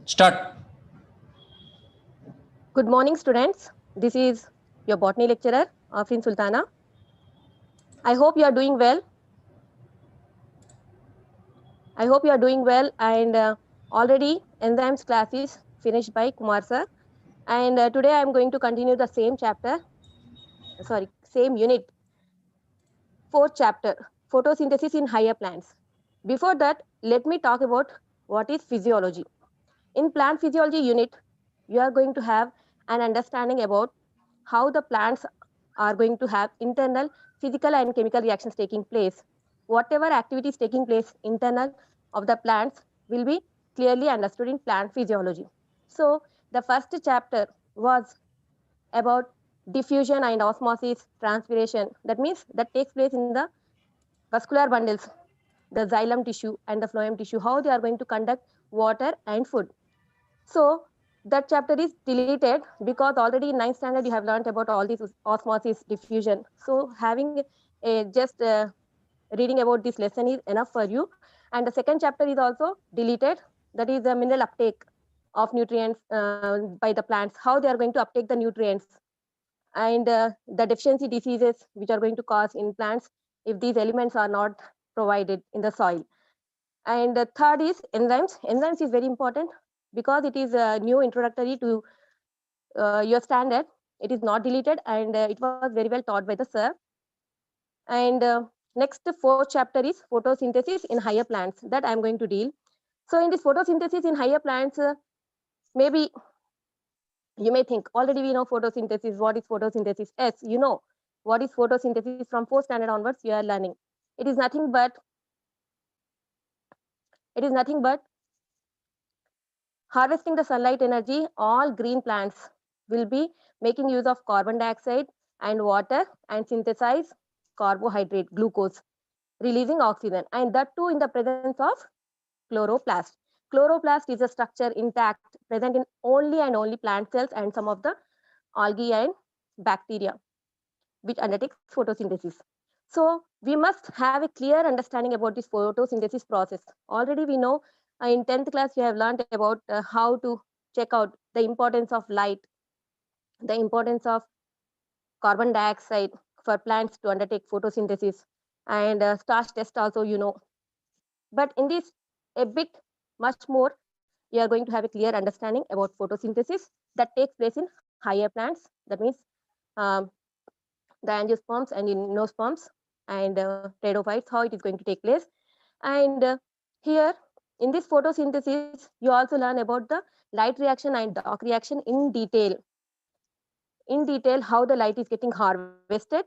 Start. Good morning, students. This is your botany lecturer, Afreen Sulthana. I hope you are doing well. And already enzymes class is finished by Kumar sir. And today I am going to continue the same same unit, fourth chapter, photosynthesis in higher plants. Before that, let me talk about what is physiology. In plant physiology unit, you are going to have an understanding about how the plants are going to have internal physical and chemical reactions taking place. Whatever activities taking place internal of the plants will be clearly understood in plant physiology. So the first chapter was about diffusion and osmosis transpiration. That means that takes place in the vascular bundles, the xylem tissue and the phloem tissue, how they are going to conduct water and food. So that chapter is deleted because already in 9th standard you have learned about all these osmosis diffusion. So having just reading about this lesson is enough for you. And the second chapter is also deleted. That is the mineral uptake of nutrients by the plants, how they are going to uptake the nutrients, and the deficiency diseases which are going to cause in plants if these elements are not provided in the soil. And the third is enzymes. Enzymes is very important because it is a new introductory to your standard. It is not deleted, and it was very well taught by the sir. And next, fourth chapter is photosynthesis in higher plants that I am going to deal. So in this photosynthesis in higher plants, maybe you may think already we know photosynthesis. What is photosynthesis? Yes, you know what is photosynthesis from 4th standard onwards. You are learning. It is nothing but harvesting the sunlight energy. All green plants will be making use of carbon dioxide and water and synthesize carbohydrate, glucose, releasing oxygen, and that too in the presence of chloroplast. Chloroplast is a structure intact, present in only and only plant cells and some of the algae and bacteria, which undertakes photosynthesis. So we must have a clear understanding about this photosynthesis process. Already we know in 10th class you have learned about how to check out the importance of light, the importance of carbon dioxide for plants to undertake photosynthesis, and starch test also you know. But in this a bit much more, you are going to have a clear understanding about photosynthesis that takes place in higher plants. That means um, the angiosperms and gymnosperms and pteridophytes, how it is going to take place. And here in this photosynthesis, you also learn about the light reaction and dark reaction in detail. In detail, how the light is getting harvested,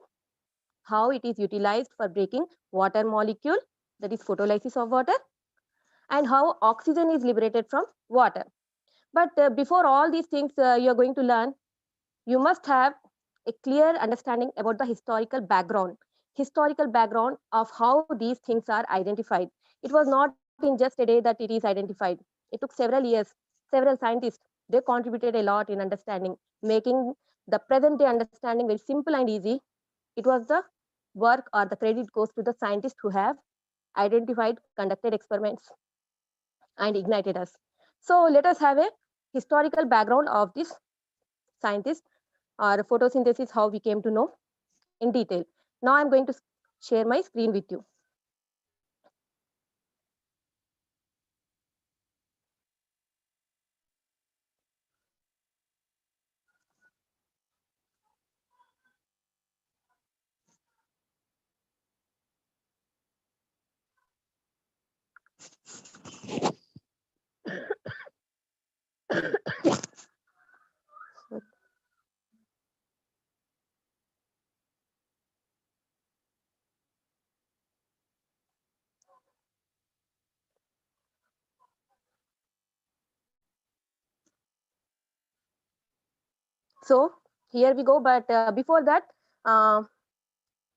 how it is utilized for breaking water molecule, that is photolysis of water, and how oxygen is liberated from water. But before all these things you are going to learn, you must have a clear understanding about the historical background of how these things are identified. It was not in just a day that it is identified. It took several years. Several scientists, they contributed a lot in understanding, making the present day understanding very simple and easy. It was the work or the credit goes to the scientists who have identified, conducted experiments, and ignited us. So let us have a historical background of this scientist or photosynthesis, how we came to know in detail. Now I'm going to share my screen with you. So here we go. But before that, uh,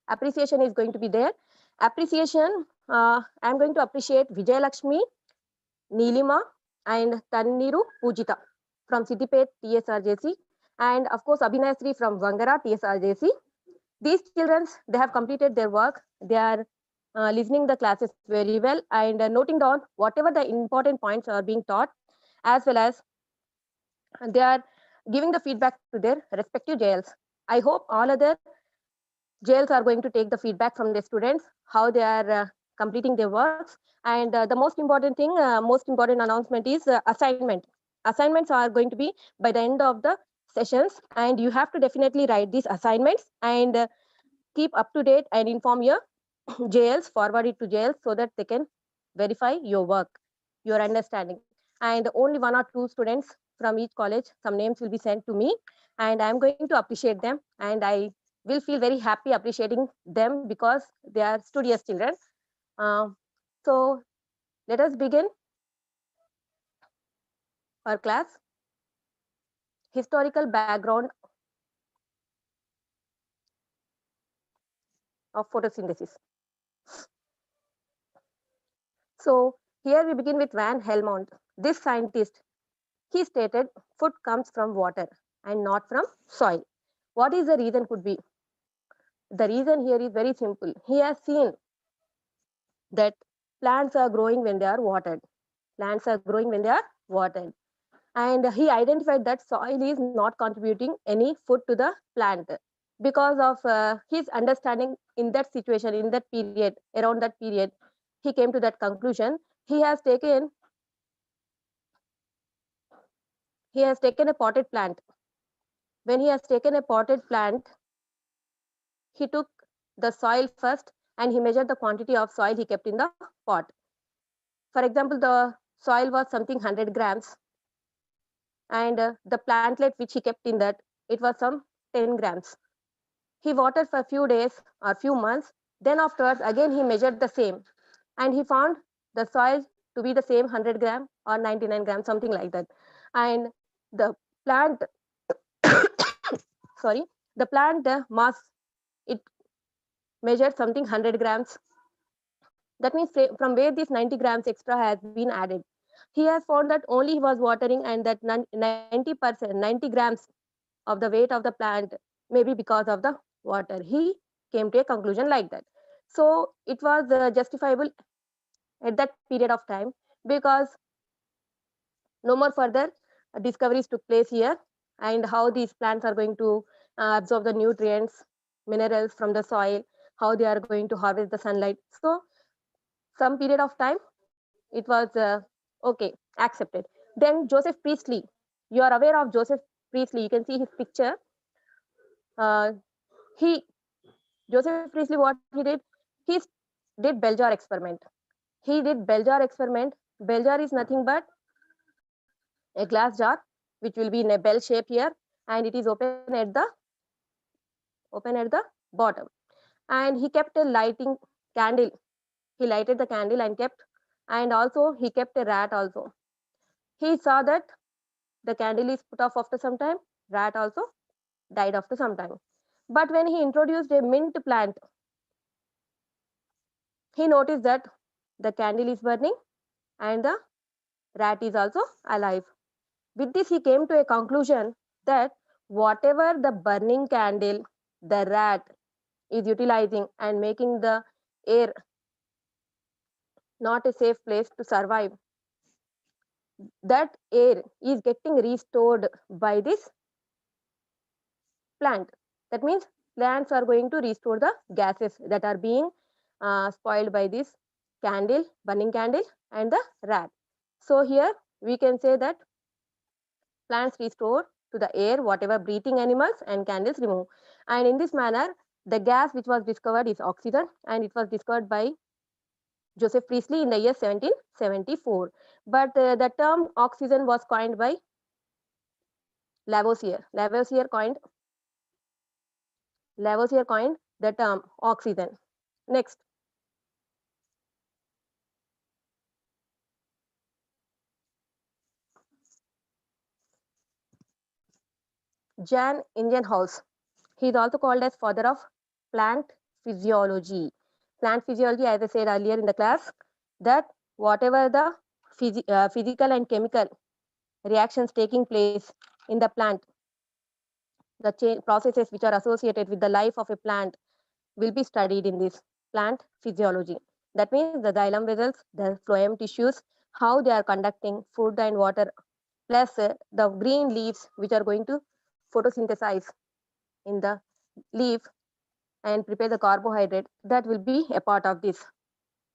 appreciation is going to be there. Appreciation, I'm going to appreciate Vijay Lakshmi, Neelima, and Tanniru Pujita from Siddipet TSRJC, and of course Abhinayasri from Vangara TSRJC. These children, they have completed their work. They are listening the classes very well and noting down whatever the important points are being taught. as well as they are giving the feedback to their respective JLs. I hope all other JLs are going to take the feedback from the students, how they are completing their works. And the most important thing, most important announcement is assignment. Assignments are going to be by the end of the sessions, and you have to definitely write these assignments and keep up to date and inform your JLs, forward it to JLs so that they can verify your work, your understanding. And only 1 or 2 students from each college, some names will be sent to me, and I'm going to appreciate them. And I will feel very happy appreciating them because they are studious children. Uh, so let us begin our class. Historical background of photosynthesis. So here we begin with Van Helmont. This scientist, he stated food comes from water and not from soil. What is the reason could be? The reason here is very simple. He has seen that plants are growing when they are watered. Plants are growing when they are watered. And he identified that soil is not contributing any food to the plant. Because of his understanding in that situation, in that period, around that period, he came to that conclusion. He has taken a potted plant. When he has taken a potted plant, he took the soil first and he measured the quantity of soil he kept in the pot. For example, the soil was something 100 grams, and the plantlet which he kept in that, it was some 10 grams. He watered for a few days or few months. Then afterwards, again he measured the same, and he found the soil to be the same 100 gram or 99 grams, something like that. And the plant, sorry, the plant mass, it measured something 100 grams. That means from where this 90 grams extra has been added. He has found that only he was watering, and that 90%, 90 grams of the weight of the plant, maybe because of the water. He came to a conclusion like that. So it was justifiable at that period of time, because no more further discoveries took place here, and how these plants are going to absorb the nutrients, minerals from the soil, how they are going to harvest the sunlight. So some period of time it was okay, accepted. Then Joseph Priestley, you are aware of Joseph Priestley, you can see his picture. uh, he Joseph Priestley, what he did, he did bell jar experiment. He did bell jar experiment. Bell jar is nothing but a glass jar which will be in a bell shape here, and it is open at the bottom. And he kept a lighting candle. He lighted the candle and kept, and also he kept a rat also. He saw that the candle is put off after some time, rat also died after some time. But when he introduced a mint plant, he noticed that the candle is burning and the rat is also alive. With this, he came to a conclusion that whatever the burning candle the rat is utilizing and making the air not a safe place to survive, that air is getting restored by this plant. That means plants are going to restore the gases that are being spoiled by this candle, burning candle, and the rat. So here we can say that plants restore to the air whatever breathing animals and candles remove. And in this manner, the gas which was discovered is oxygen, and it was discovered by Joseph Priestley in the year 1774. But the term oxygen was coined by Lavoisier. Lavoisier coined the term oxygen. Next, Jan Ingenhousz. He is also called as father of plant physiology. Plant physiology, as I said earlier in the class, that whatever the physical and chemical reactions taking place in the plant, the processes which are associated with the life of a plant will be studied in this plant physiology. That means the xylem vessels, the phloem tissues, how they are conducting food and water plus the green leaves which are going to photosynthesize in the leaf and prepare the carbohydrate, that will be a part of this.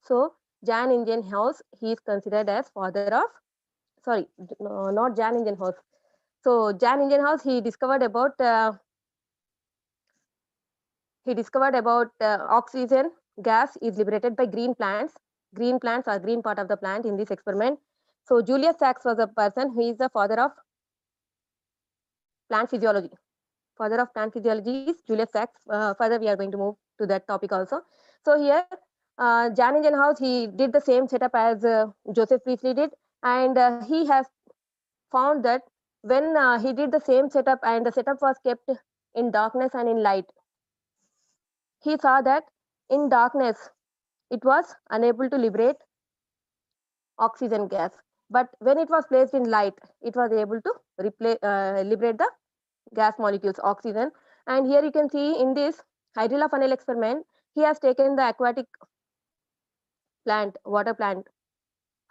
So Jan Ingenhousz, he is considered as father of, sorry, not Jan Ingenhousz. So Jan Ingenhousz, he discovered about oxygen gas is liberated by green plants. Green plants are green part of the plant in this experiment. So Julius Sachs was a person who is the father of plant physiology. Father of plant physiology is Julius Sachs. Further, we are going to move to that topic also. So here, Jan Ingenhousz, he did the same setup as Joseph Priestley did, and he has found that when he did the same setup and the setup was kept in darkness and in light, he saw that in darkness it was unable to liberate oxygen gas, but when it was placed in light, it was able to liberate the gas molecules, oxygen. And here you can see in this hydrilla funnel experiment, he has taken the aquatic plant, water plant,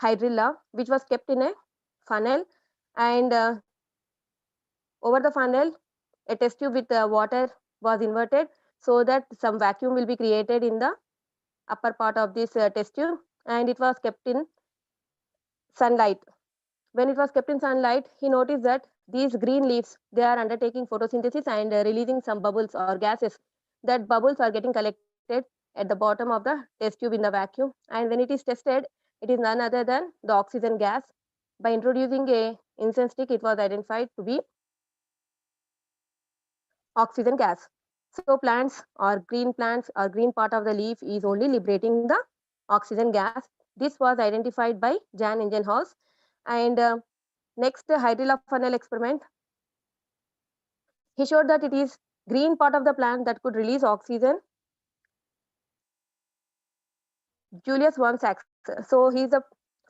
hydrilla, which was kept in a funnel, and over the funnel, a test tube with water was inverted so that some vacuum will be created in the upper part of this test tube, and it was kept in sunlight. When it was kept in sunlight, he noticed that these green leaves, they are undertaking photosynthesis and releasing some bubbles or gases. That bubbles are getting collected at the bottom of the test tube in the vacuum, and when it is tested, it is none other than the oxygen gas. By introducing a incense stick, it was identified to be oxygen gas. So plants or green part of the leaf is only liberating the oxygen gas. This was identified by Jan Ingenhousz. And next hydrilla funnel experiment, he showed that it is green part of the plant that could release oxygen. Julius von Sachs, so he is the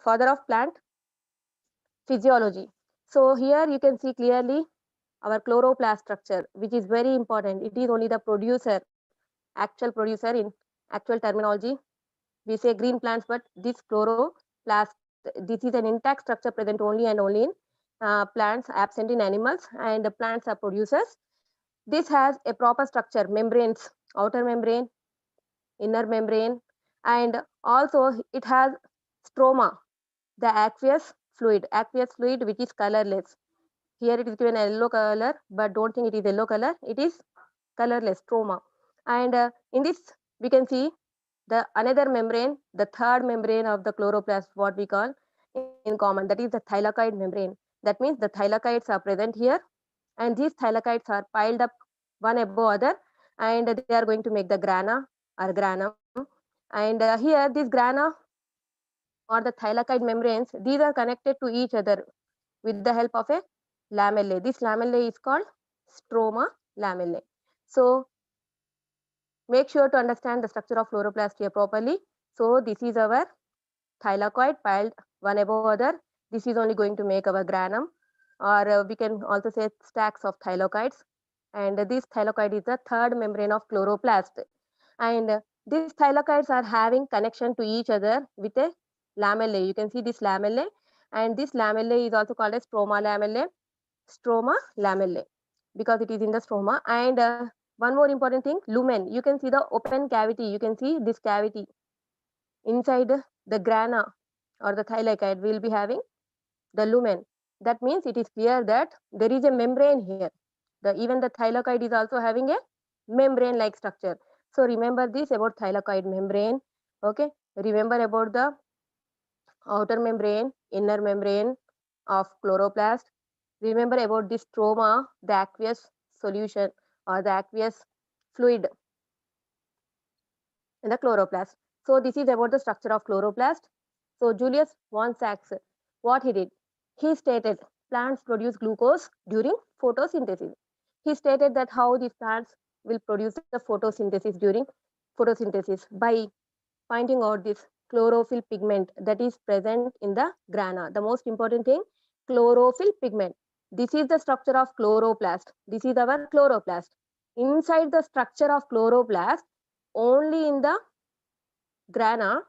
father of plant physiology. So here you can see clearly our chloroplast structure, which is very important. It is only the producer, actual producer in actual terminology. We say green plants, but this chloroplast, this is an intact structure present only and only in plants, absent in animals, and the plants are producers. This has a proper structure, membranes, outer membrane, inner membrane, and also it has stroma, the aqueous fluid which is colorless. Here it is given a yellow color, but don't think it is yellow color, it is colorless stroma. And in this we can see the another membrane, the third membrane of the chloroplast, what we call in common, that is the thylakoid membrane. That means the thylakoids are present here, and these thylakoids are piled up one above other, and they are going to make the grana or granum. And here this grana or the thylakoid membranes, these are connected to each other with the help of a lamellae. This lamellae is called stroma lamellae. So make sure to understand the structure of chloroplast here properly. So this is our thylakoid piled one above other. This is only going to make our granum, or we can also say stacks of thylakoids. And this thylakoid is the third membrane of chloroplast. And these thylakoids are having connection to each other with a lamellae. You can see this lamellae, and this lamellae is also called as stroma lamellae, because it is in the stroma. And one more important thing, lumen. You can see the open cavity. You can see this cavity inside the grana or the thylakoid. We will be having the lumen. That means it is clear that there is a membrane here. Even the thylakoid is also having a membrane like structure. So remember this about thylakoid membrane. Okay, remember about the outer membrane, inner membrane of chloroplast. Remember about this stroma, the aqueous solution or the aqueous fluid in the chloroplast. So this is about the structure of chloroplast. So Julius von Sachs, what he did? He stated plants produce glucose during photosynthesis. He stated that how these plants will produce the photosynthesis during photosynthesis by finding out this chlorophyll pigment that is present in the grana. The most important thing, chlorophyll pigment. This is the structure of chloroplast. This is our chloroplast. Inside the structure of chloroplast, only in the grana,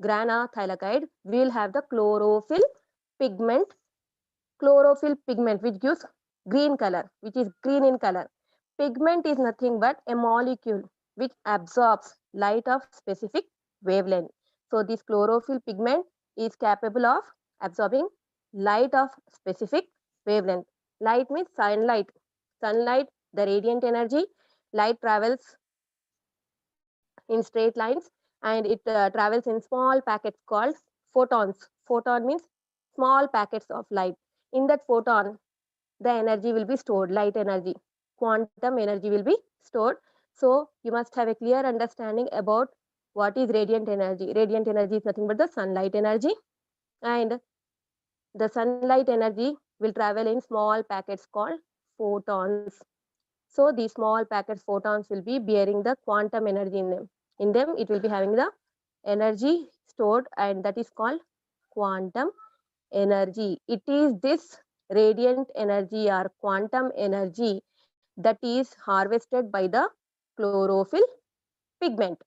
thylakoid, we will have the chlorophyll pigment, chlorophyll pigment, which gives green color, which is green in color. Pigment is nothing but a molecule which absorbs light of specific wavelength. So this chlorophyll pigment is capable of absorbing light of specific wavelength. Light means sunlight. Sunlight, the radiant energy, light travels in straight lines, and it travels in small packets called photons. Photon means small packets of light. In that photon, the energy will be stored, light energy, quantum energy will be stored. So you must have a clear understanding about what is radiant energy. Radiant energy is nothing but the sunlight energy, and the sunlight energy will travel in small packets called photons. So these small packets photons will be bearing the quantum energy in them. In them it will be having the energy stored, and that is called quantum energy. It is this radiant energy or quantum energy that is harvested by the chlorophyll pigment.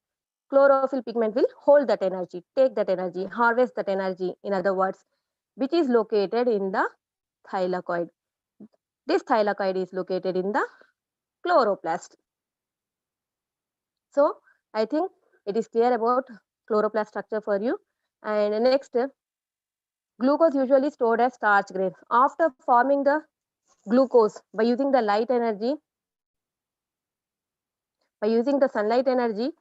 Chlorophyll pigment will hold that energy, take that energy, harvest that energy, in other words, which is located in the thylakoid. This thylakoid is located in the chloroplast. So I think it is clear about chloroplast structure for you. And next, glucose usually stored as starch grains. After forming the glucose by using the light energy, by using the sunlight energy,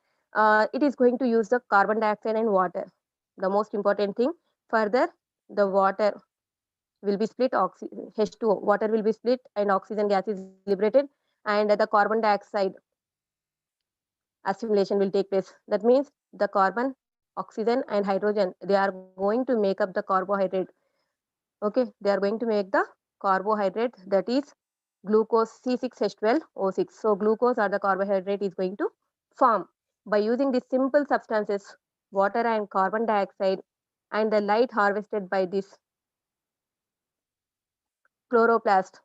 it is going to use the carbon dioxide and water. The most important thing, further, the water will be split, H2O, water will be split and oxygen gas is liberated, and the carbon dioxide assimilation will take place. That means the carbon, oxygen and hydrogen, they are going to make up the carbohydrate. Okay, they are going to make the carbohydrate, that is glucose C6H12O6. So glucose or the carbohydrate is going to form by using these simple substances, water and carbon dioxide, and the light harvested by this chloroplast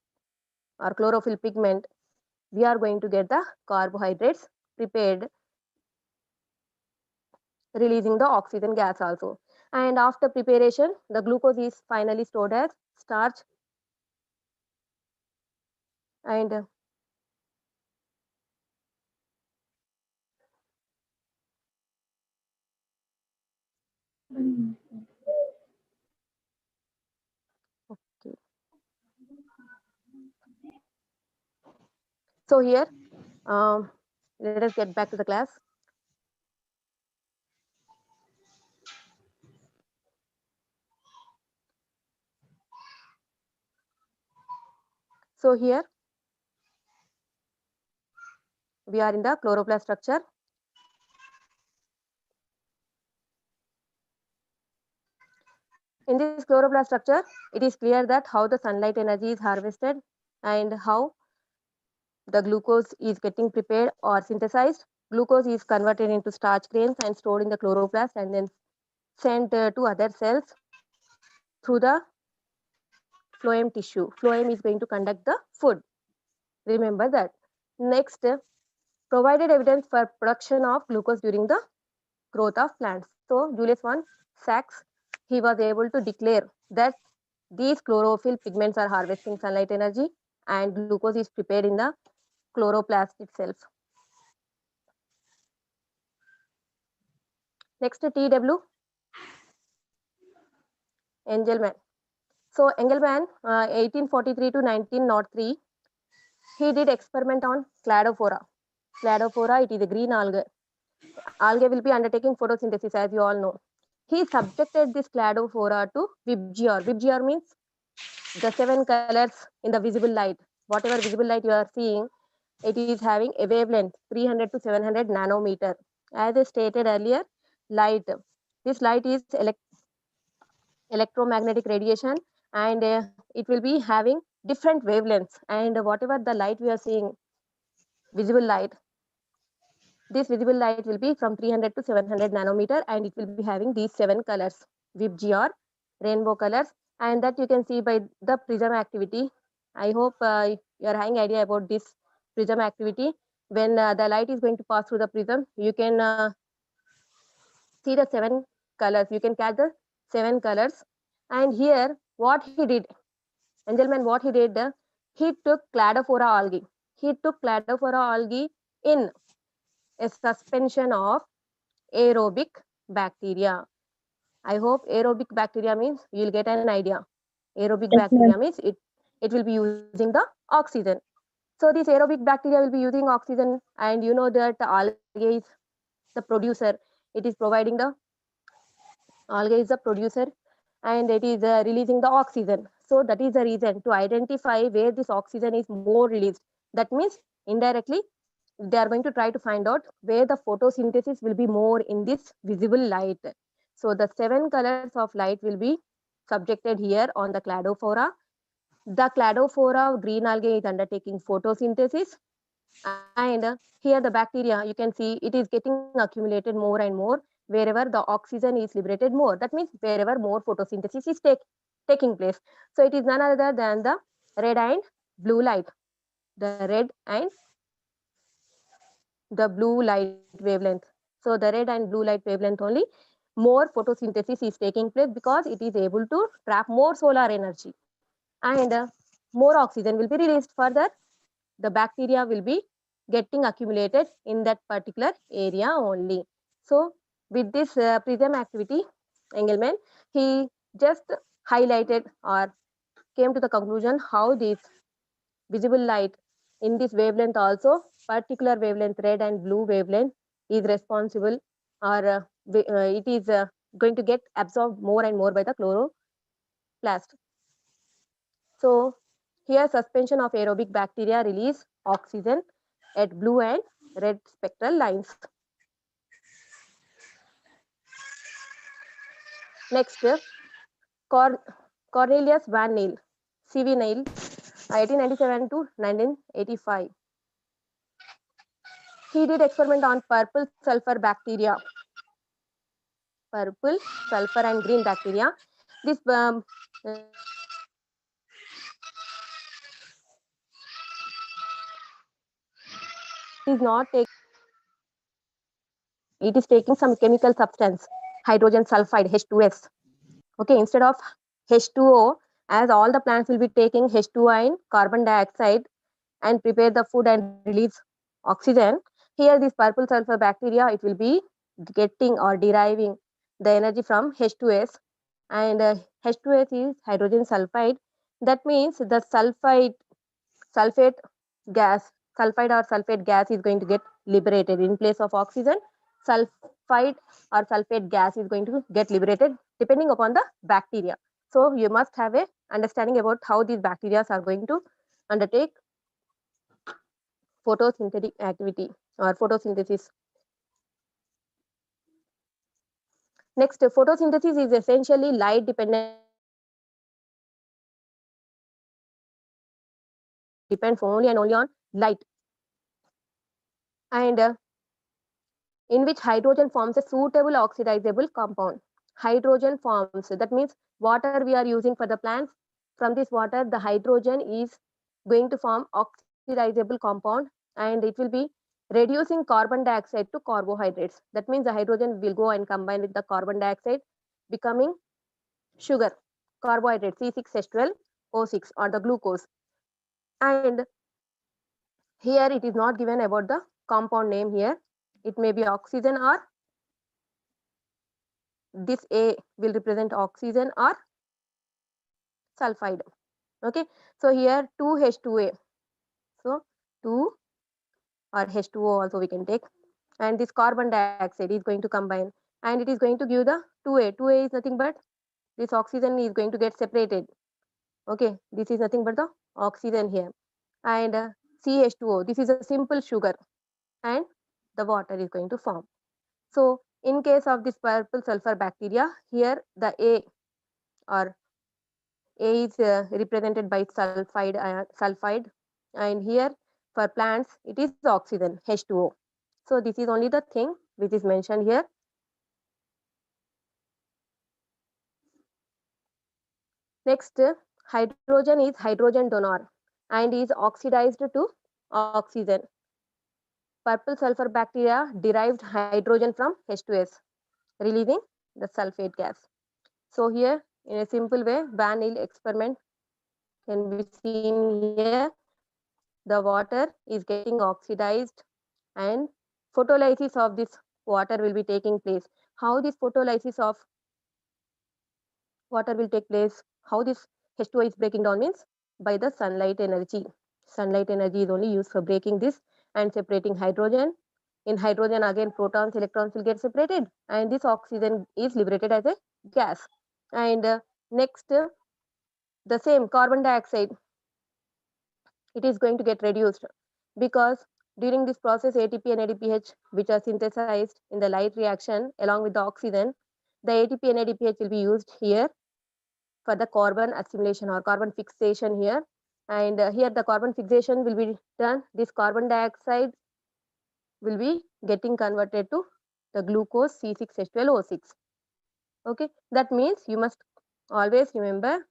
or chlorophyll pigment. We are going to get the carbohydrates prepared, releasing the oxygen gas also. And after preparation, the glucose is finally stored as starch, and okay. So here, let us get back to the class. So here we are in the chloroplast structure. In this chloroplast structure, it is clear that how the sunlight energy is harvested and how the glucose is getting prepared or synthesized. Glucose is converted into starch grains and stored in the chloroplast and then sent to other cells through the phloem tissue. Phloem is going to conduct the food. Remember that. Next, provided evidence for production of glucose during the growth of plants. So Julius I, SACHS, he was able to declare that these chlorophyll pigments are harvesting sunlight energy and glucose is prepared in the chloroplast itself. Next, TW, Engelmann. So Engelmann, 1843 to 1903, he did experiment on cladophora. Cladophora, it is a green algae. Algae will be undertaking photosynthesis, as you all know. He subjected this cladophora to VIBGR. VIBGR means the 7 colors in the visible light. Whatever visible light you are seeing, it is having a wavelength 300 to 700 nanometer. As I stated earlier, light. This light is electromagnetic radiation, and it will be having different wavelengths. And whatever the light we are seeing, visible light, this visible light will be from 300 to 700 nanometer, and it will be having these 7 colors, VIBGR, rainbow colors, and that you can see by the prism activity. I hope you are having idea about this prism activity. When the light is going to pass through the prism, you can see the 7 colors. You can catch the 7 colors. And here what he did, Angelman, what he did, he took cladophora algae. He took cladophora algae in a suspension of aerobic bacteria. I hope aerobic bacteria means you'll get an idea. Aerobic Yes, ma'am. bacteria means it will be using the oxygen. So this aerobic bacteria will be using oxygen, and you know that the algae is the producer. It is providing the algae is the producer, and it is releasing the oxygen. So that is the reason to identify where this oxygen is more released. That means indirectly they are going to try to find out where the photosynthesis will be more in this visible light. So the 7 colors of light will be subjected here on the cladophora. The cladophora green algae is undertaking photosynthesis, and here the bacteria, you can see it is getting accumulated more and more wherever the oxygen is liberated more. That means wherever more photosynthesis is taking place. So it is none other than the red and blue light. The red and the blue light wavelength. So the red and blue light wavelength only, more photosynthesis is taking place because it is able to trap more solar energy, and more oxygen will be released. Further, the bacteria will be getting accumulated in that particular area only. So with this prism activity, Engelmann, he just highlighted or came to the conclusion how this visible light in this wavelength also, particular wavelength, red and blue wavelength, is responsible, or it is going to get absorbed more and more by the chloroplast. So here suspension of aerobic bacteria release oxygen at blue and red spectral lines. Next, Cornelius Van Niel, CV Niel, 1897 to 1985. He did experiment on purple sulfur bacteria, purple sulfur and green bacteria. This is not taking, it is taking some chemical substance, hydrogen sulfide, H2S. Okay, instead of H2O, as all the plants will be taking H2O and carbon dioxide and prepare the food and release oxygen, here this purple sulfur bacteria, it will be getting or deriving the energy from H2S, and H2S is hydrogen sulfide. That means the sulfate gas, sulfide or sulfate gas is going to get liberated in place of oxygen. Sulfide or sulfate gas is going to get liberated depending upon the bacteria. So you must have a understanding about how these bacteria are going to undertake photosynthetic activity or photosynthesis. Next, photosynthesis is essentially light dependent activity. It depends only and only on light, and in which hydrogen forms a suitable oxidizable compound. Hydrogen forms, that means water we are using for the plants. From this water, the hydrogen is going to form oxidizable compound, and it will be reducing carbon dioxide to carbohydrates. That means the hydrogen will go and combine with the carbon dioxide, becoming sugar, carbohydrate C6H12O6 or the glucose. And here it is not given about the compound name here. It may be oxygen, or this A will represent oxygen or sulfide. Okay, so here 2H2A, so 2 or H2O also we can take, and this carbon dioxide is going to combine, and it is going to give the 2A. 2A is nothing but this oxygen is going to get separated. Okay, this is nothing but the oxygen here, and CH2O, this is a simple sugar, and the water is going to form. So in case of this purple sulfur bacteria, here the A or A is represented by sulfide, and here for plants it is oxygen H2O. So this is only the thing which is mentioned here. Next, hydrogen is hydrogen donor and is oxidized to oxygen. Purple sulfur bacteria derived hydrogen from H2S, releasing the sulfate gas. So here In a simple way, Van Nil experiment can be seen here. The water is getting oxidized and photolysis of this water will be taking place. How this photolysis of water will take place, how this H2O is breaking down means by the sunlight energy. Sunlight energy is only used for breaking this and separating hydrogen. In hydrogen again protons, electrons will get separated and this oxygen is liberated as a gas. And next the same carbon dioxide, it is going to get reduced because during this process ATP and ADPH which are synthesized in the light reaction along with the oxygen, the ATP and ADPH will be used here for the carbon assimilation or carbon fixation here. And here the carbon fixation will be done. This carbon dioxide will be getting converted to the glucose C6H12O6. Okay, that means you must always remember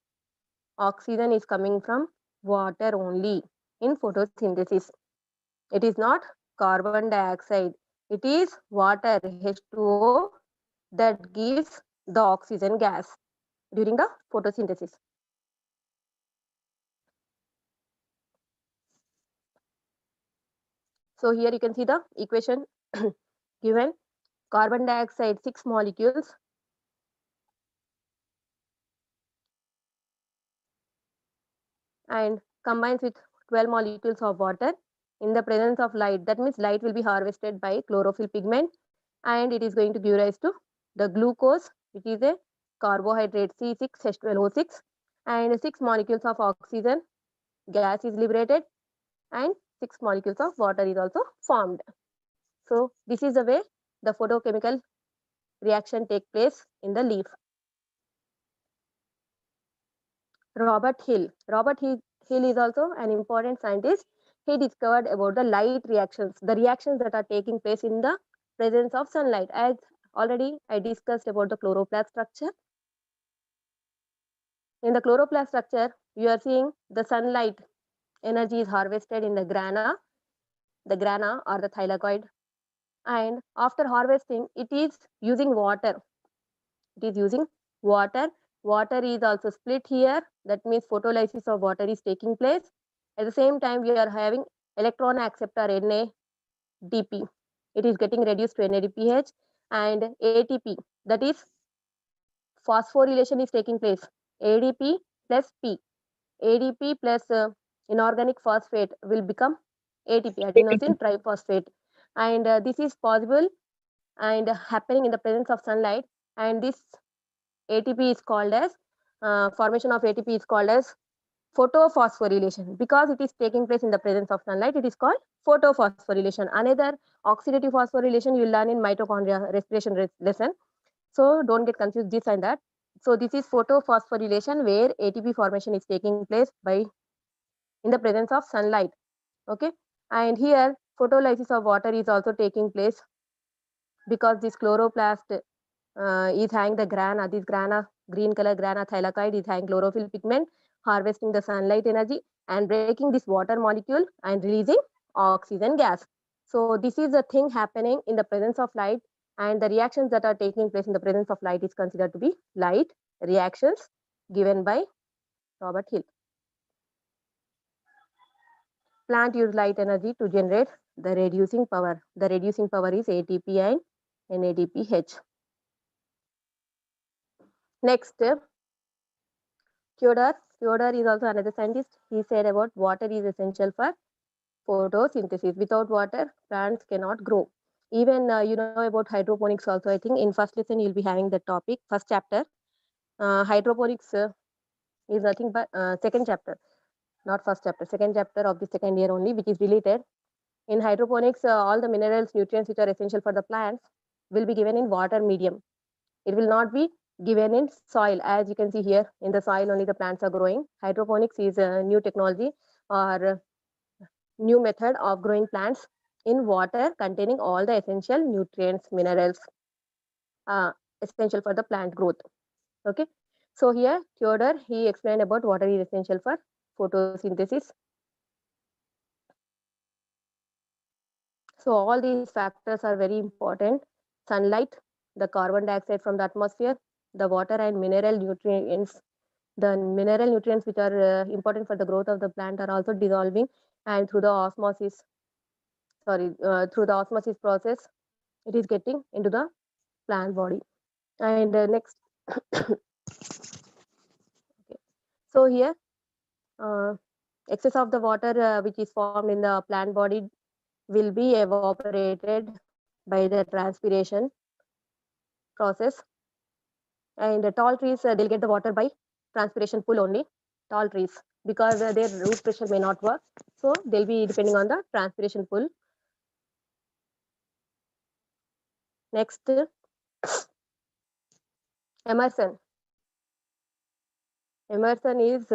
oxygen is coming from water only in photosynthesis. It is not carbon dioxide. It is water H2O that gives the oxygen gas during the photosynthesis. So here you can see the equation given. Carbon dioxide 6 molecules and combines with 12 molecules of water in the presence of light. That means light will be harvested by chlorophyll pigment and it is going to give rise to the glucose, which is a carbohydrate C6H12O6, and 6 molecules of oxygen gas is liberated and 6 molecules of water is also formed. So this is the way the photochemical reaction take place in the leaf. Robert Hill. Hill is also an important scientist. He discovered about the light reactions, the reactions that are taking place in the presence of sunlight. As already I discussed about the chloroplast structure. In the chloroplast structure, you are seeing the sunlight energy is harvested in the grana or the thylakoid. And after harvesting, it is using water. It is using water. Water is also split here. That means photolysis of water is taking place. At the same time, we are having electron acceptor NADP. It is getting reduced to NADPH and ATP. That is phosphorylation is taking place. ADP plus P. ADP plus inorganic phosphate will become ATP, adenosine triphosphate. And this is possible and happening in the presence of sunlight. And this ATP is called as formation of ATP is called as photophosphorylation. Because it is taking place in the presence of sunlight, it is called photophosphorylation. Another oxidative phosphorylation you will learn in mitochondria respiration lesson. So don't get confused this and that. So this is photophosphorylation where ATP formation is taking place by in the presence of sunlight. Okay, and here photolysis of water is also taking place because this chloroplast is having the grana, this grana, green color grana thylakoid is having chlorophyll pigment, harvesting the sunlight energy and breaking this water molecule and releasing oxygen gas. So this is a thing happening in the presence of light, and the reactions that are taking place in the presence of light is considered to be light reactions given by Robert Hill. Plant use light energy to generate the reducing power. The reducing power is ATP and NADPH. Next, THEODRE. THEODRE is also another scientist. He said about water is essential for photosynthesis. Without water, plants cannot grow. Even you know about hydroponics also. I think in first lesson you'll be having the topic, first chapter. Hydroponics is nothing but second chapter, not first chapter, second chapter of the second year only, which is related. In hydroponics, all the minerals, nutrients which are essential for the plants will be given in water medium. It will not be given in soil. As you can see here, in the soil only the plants are growing. Hydroponics is a new technology or new method of growing plants in water containing all the essential nutrients, minerals uh, essential for the plant growth. Okay, so here THEODRE he explained about water is essential for photosynthesis. So all these factors are very important. Sunlight, the carbon dioxide from the atmosphere, the water and mineral nutrients. The mineral nutrients which are important for the growth of the plant are also dissolving, and through the osmosis, through the osmosis process, it is getting into the plant body. And next, okay. So here, uh, excess of the water which is formed in the plant body will be evaporated by the transpiration process. And tall trees, they'll get the water by transpiration pull only. Tall trees, because their root pressure may not work, so they'll be depending on the transpiration pull. Next, Emerson. Emerson is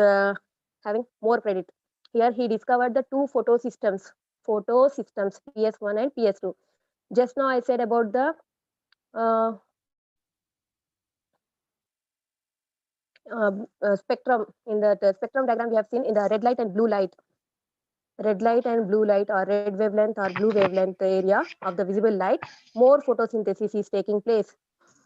having more credit. Here he discovered the two photosystems, PS1 and PS2. Just now I said about the uh, spectrum. In the spectrum diagram we have seen in the red light and blue light. Red light and blue light, or red wavelength or blue wavelength area of the visible light, more photosynthesis is taking place.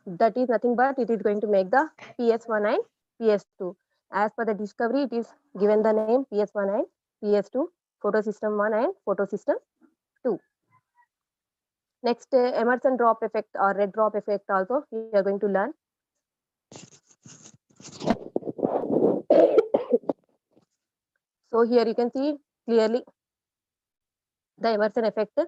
That is nothing but it is going to make the PS1 and PS2. As per the discovery, it is given the name PS1 and PS2, photosystem 1 and photosystem 2. Next, Emerson drop effect or red drop effect also we are going to learn. So here you can see clearly the Emerson effect.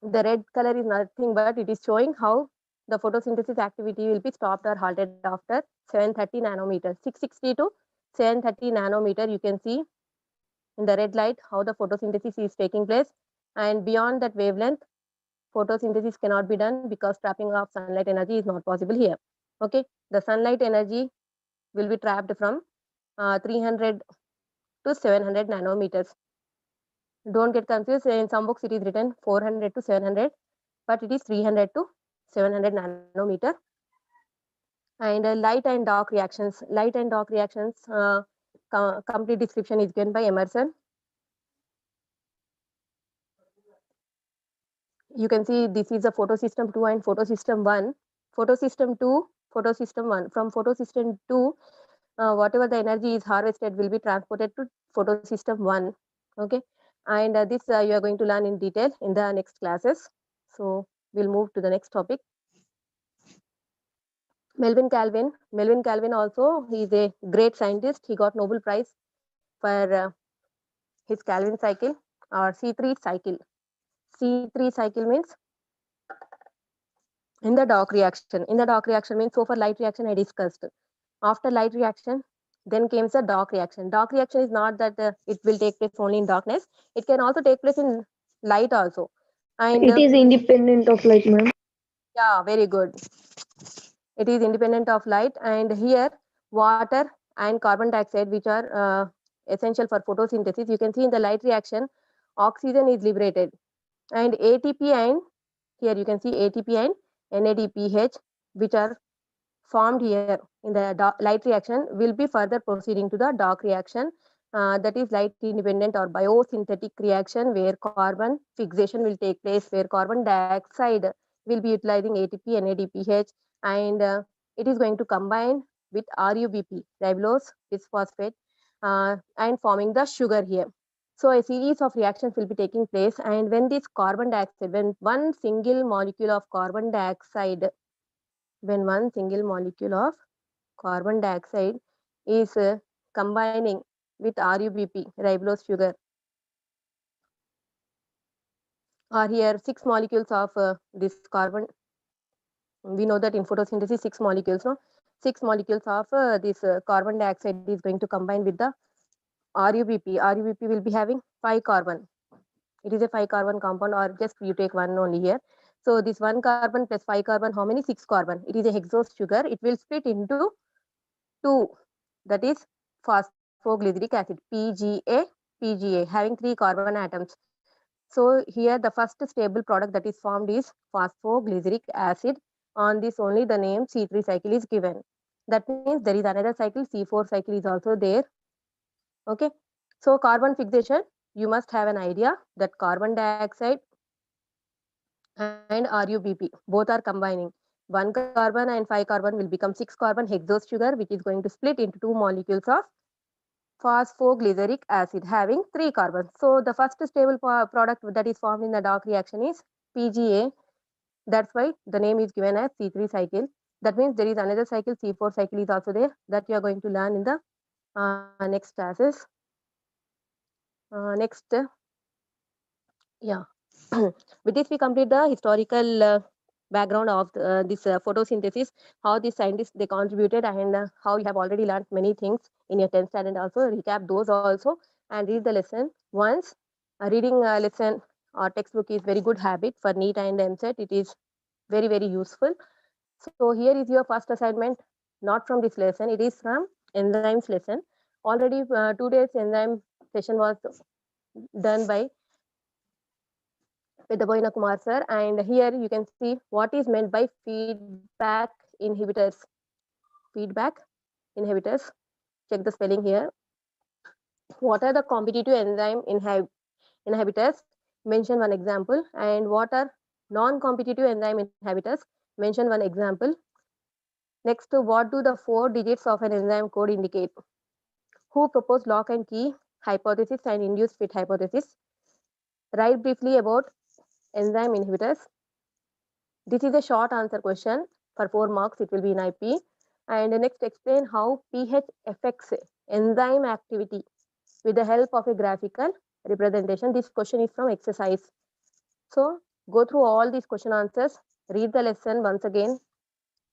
The red color is nothing but it is showing how the photosynthesis activity will be stopped or halted after 730 nanometers. 660 to 730 nanometer, you can see in the red light how the photosynthesis is taking place. And beyond that wavelength, photosynthesis cannot be done because trapping of sunlight energy is not possible here. Okay, the sunlight energy will be trapped from 300 to 700 nanometers. Don't get confused. In some books it is written 400 to 700, but it is 300 to 700 nanometer. And light and dark reactions. Light and dark reactions, complete description is given by Emerson. You can see this is a photosystem 2 and photosystem 1. Photosystem 2, photosystem 1. From photosystem 2, whatever the energy is harvested will be transported to photosystem 1. Okay, and this you are going to learn in detail in the next classes. So we'll move to the next topic. Melvin Calvin. Melvin Calvin also, he is a great scientist. He got Nobel Prize for his Calvin cycle or C3 cycle. C3 cycle means in the dark reaction. In the dark reaction means, so for light reaction I discussed. After light reaction, then comes the dark reaction. Dark reaction is not that it will take place only in darkness. It can also take place in light also. And It is independent of light, ma'am. yeah, very good. It is independent of light. And here water and carbon dioxide, which are essential for photosynthesis, you can see in the light reaction oxygen is liberated, and ATP, and here you can see ATP and NADPH, which are formed here in the light reaction, will be further proceeding to the dark reaction, that is light independent or biosynthetic reaction, where carbon fixation will take place, where carbon dioxide will be utilizing ATP and NADPH, and it is going to combine with RUBP, ribulose bisphosphate, and forming the sugar here. So a series of reactions will be taking place, and when this carbon dioxide, when one single molecule of carbon dioxide, when one single molecule of carbon dioxide is combining with RUBP, ribulose sugar, or here 6 molecules of this carbon. We know that in photosynthesis 6 molecules, no? 6 molecules of this carbon dioxide is going to combine with the RUBP. RUBP will be having 5 carbon. It is a 5 carbon compound, or just you take one only here. So this 1 carbon plus 5 carbon, how many? 6 carbon. It is a hexose sugar. It will split into 2, that is phosphoglyceric acid, PGA, having 3 carbon atoms. So here the first stable product that is formed is phosphoglyceric acid. On this only the name C3 cycle is given. That means there is another cycle, C4 cycle is also there. Okay, so carbon fixation, you must have an idea that carbon dioxide and RUBP both are combining. 1 carbon and 5 carbon will become 6 carbon hexose sugar, which is going to split into 2 molecules of phosphoglyceric acid having 3 carbons. So the first stable product that is formed in the dark reaction is PGA. That's why the name is given as C3 cycle. That means there is another cycle, C4 cycle is also there, that you are going to learn in the next classes. Next, yeah. With this, we complete the historical background of this photosynthesis, how the scientists they contributed, and how you have already learned many things in your 10th standard. Also recap those also and read the lesson once. Reading a lesson or textbook is very good habit for NEET and MSET. It is very useful. So here is your first assignment, not from this lesson, it is from enzymes lesson. Already 2 days enzyme session was done by with the Boina Kumar sir, and here you can see what is meant by feedback inhibitors. Feedback inhibitors. Check the spelling here. What are the competitive enzyme inhibitors? Mention one example. And what are non-competitive enzyme inhibitors? Mention one example. Next, what do the 4 digits of an enzyme code indicate? Who proposed lock and key hypothesis and induced fit hypothesis? Write briefly about enzyme inhibitors. This is a short answer question for 4 marks. It will be in IP. And next, explain how pH affects enzyme activity with the help of a graphical representation. This question is from exercise. So go through all these question answers, read the lesson once again,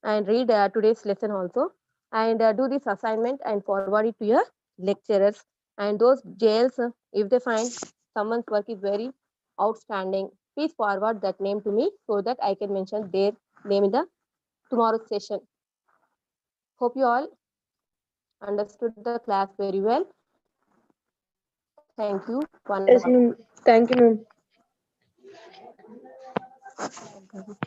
and read today's lesson also, and do this assignment and forward it to your lecturers. And those jails, if they find someone's work is very outstanding, please forward that name to me so that I can mention their name in the tomorrow's session. Hope you all understood the class very well. Thank you. Yes, ma'am. Thank you, ma'am.